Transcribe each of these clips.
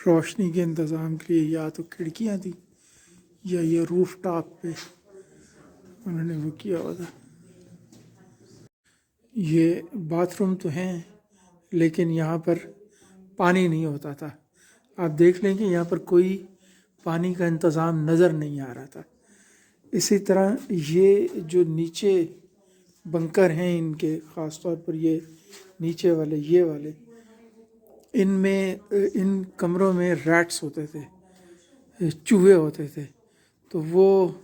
रोशनी के इंतज़ाम के लिए या तो खिड़कियाँ थी या ये रूफ टॉप पे उन्होंने वो किया हुआ था। ये बाथरूम तो हैं लेकिन यहाँ पर पानी नहीं होता था। आप देख लें कि यहाँ पर कोई पानी का इंतज़ाम नज़र नहीं आ रहा था। इसी तरह ये जो नीचे बंकर हैं इनके, ख़ास तौर पर ये नीचे वाले, ये वाले, इनमें इन कमरों में रैट्स होते थे, चूहे होते थे। तो वो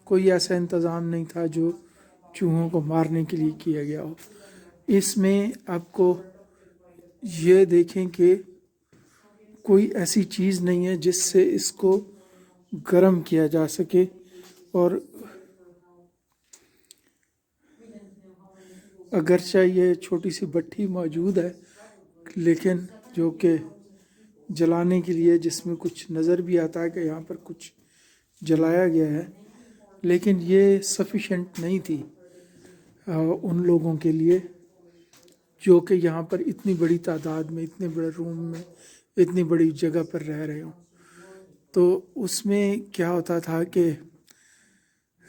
कोई ऐसा इंतज़ाम नहीं था जो चूहों को मारने के लिए किया गया हो। इसमें आपको ये देखें कि कोई ऐसी चीज़ नहीं है जिससे इसको गर्म किया जा सके, और अगरचे ये छोटी सी भट्टी मौजूद है लेकिन जो कि जलाने के लिए, जिसमें कुछ नज़र भी आता है कि यहाँ पर कुछ जलाया गया है, लेकिन ये सफिशेंट नहीं थी उन लोगों के लिए जो कि यहाँ पर इतनी बड़ी तादाद में, इतने बड़े रूम में, इतनी बड़ी जगह पर रह रहे हों। तो उसमें क्या होता था कि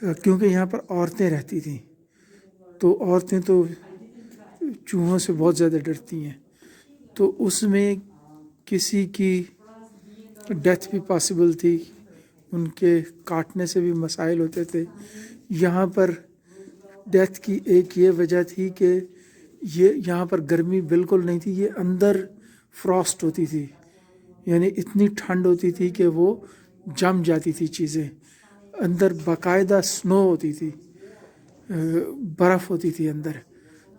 क्योंकि यहाँ पर औरतें रहती थीं, तो औरतें तो चूहों से बहुत ज़्यादा डरती हैं, तो उसमें किसी की डेथ भी पॉसिबल थी, उनके काटने से भी मसाइल होते थे। यहाँ पर डेथ की एक ये वजह थी कि ये यहाँ पर गर्मी बिल्कुल नहीं थी, ये अंदर फ्रॉस्ट होती थी, यानी इतनी ठंड होती थी कि वो जम जाती थी चीज़ें। अंदर बाकायदा स्नो होती थी, बर्फ़ होती थी अंदर।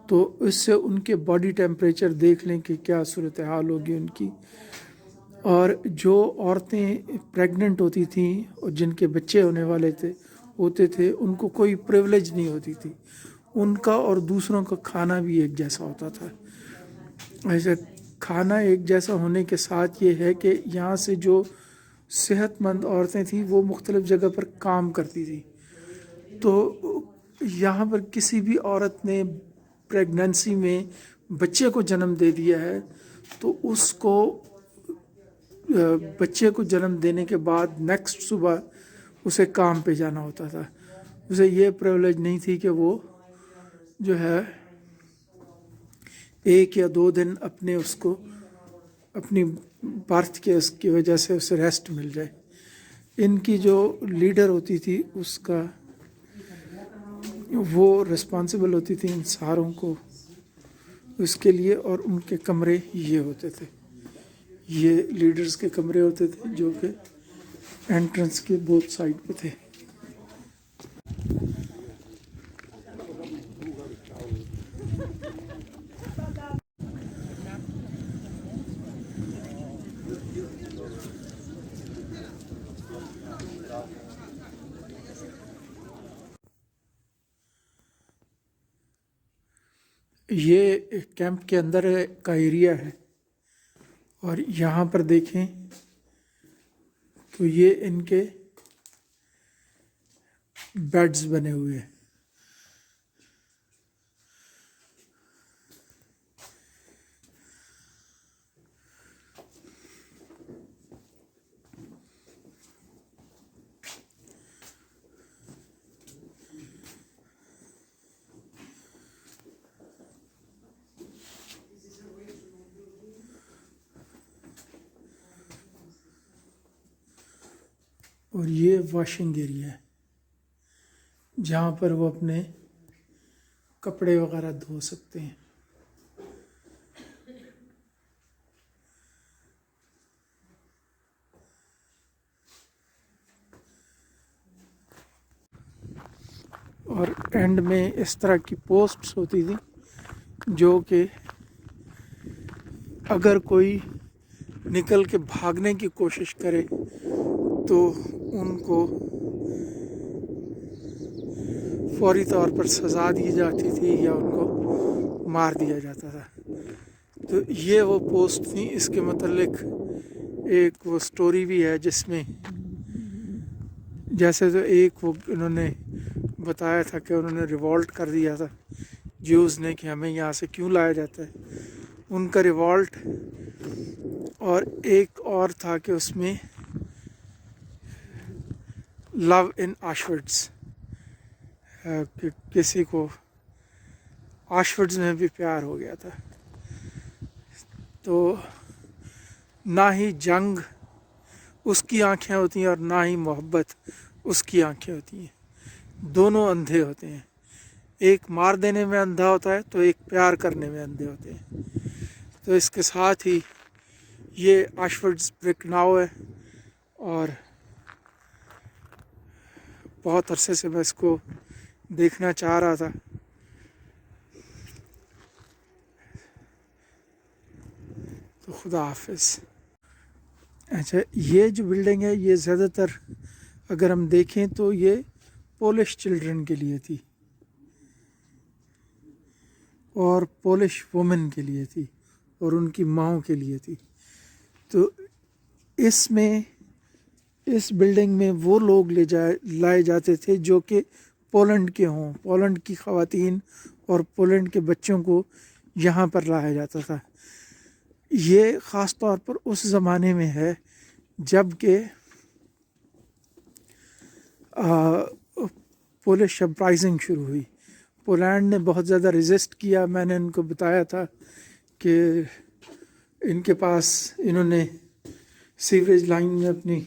तो इससे उनके बॉडी टेम्परेचर देख लें कि क्या सूरत हाल होगी उनकी। और जो औरतें प्रेग्नेंट होती थीं और जिनके बच्चे होने वाले होते थे, उनको कोई प्रिविलेज नहीं होती थी। उनका और दूसरों का खाना भी एक जैसा होता था। ऐसे खाना एक जैसा होने के साथ ये है कि यहाँ से जो सेहतमंद औरतें थीं वो मुख्तलिफ़ जगह पर काम करती थी। तो यहाँ पर किसी भी औरत ने प्रेगनेंसी में बच्चे को जन्म दे दिया है तो उसको बच्चे को जन्म देने के बाद नेक्स्ट सुबह उसे काम पे जाना होता था। उसे ये प्रिविलेज नहीं थी कि वो जो है 1 या 2 दिन अपने उसको अपनी बर्थ के उसकी वजह से उसे रेस्ट मिल जाए। इनकी जो लीडर होती थी उसका वो रिस्पॉन्सिबल होती थी इन सारों को उसके लिए, और उनके कमरे ये होते थे, ये लीडर्स के कमरे होते थे जो कि एंट्रेंस के बोथ साइड पे थे। ये कैंप के अंदर का एरिया है और यहाँ पर देखें तो ये इनके बेड्स बने हुए हैं। और ये वॉशिंग एरिया है जहाँ पर वो अपने कपड़े वगैरह धो सकते हैं। और एंड में इस तरह की पोस्ट्स होती थी जो कि अगर कोई निकल के भागने की कोशिश करे तो उनको फौरी तौर पर सज़ा दी जाती थी या उनको मार दिया जाता था। तो ये वो पोस्ट थी। इसके मतलब एक वो स्टोरी भी है जिसमें जैसे तो एक वो उन्होंने बताया था कि उन्होंने रिवॉल्ट कर दिया था ज्यूज़ ने कि हमें यहाँ से क्यों लाया जाता है। उनका रिवॉल्ट और एक और था कि उसमें लव इन ऑशवर्ड्स, कि किसी को ऑशवर्ड्स में भी प्यार हो गया था। तो ना ही जंग उसकी आंखें होती हैं और ना ही मोहब्बत उसकी आंखें होती हैं, दोनों अंधे होते हैं। एक मार देने में अंधा होता है तो एक प्यार करने में अंधे होते हैं। तो इसके साथ ही ये ऑशवर्ड्स ब्रिकनाउ है और बहुत अरसे से मैं इसको देखना चाह रहा था। तो खुदा हाफिज़। अच्छा, ये जो बिल्डिंग है ये ज़्यादातर अगर हम देखें तो ये पोलिश चिल्ड्रन के लिए थी और पोलिश वुमेन के लिए थी और उनकी माँओं के लिए थी। तो इसमें इस बिल्डिंग में वो लोग लाए जाते थे जो कि पोलैंड के हों। पोलैंड की ख़वातीन और पोलैंड के बच्चों को यहाँ पर लाया जाता था। ये ख़ास तौर पर उस ज़माने में है जब के पोलिश अपराइजिंग शुरू हुई। पोलैंड ने बहुत ज़्यादा रेजिस्ट किया। मैंने इनको बताया था कि इनके पास इन्होंने सीवरेज लाइन में अपनी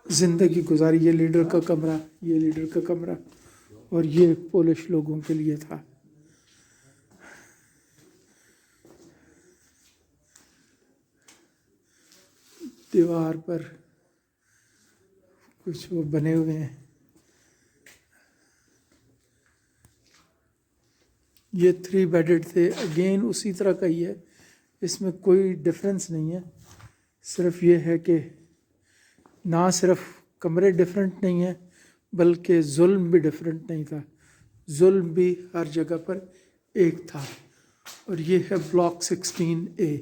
ज़िंदगी गुजारी। ये लीडर का कमरा, ये लीडर का कमरा और ये पोलिश लोगों के लिए था। दीवार पर कुछ वो बने हुए हैं। ये 3 बेडेड थे, अगेन उसी तरह का ही है, इसमें कोई डिफरेंस नहीं है। सिर्फ ये है कि ना सिर्फ कमरे डिफरेंट नहीं है बल्कि जुल्म भी डिफरेंट नहीं था। जुल्म भी हर जगह पर एक था। और ये है ब्लॉक 16A।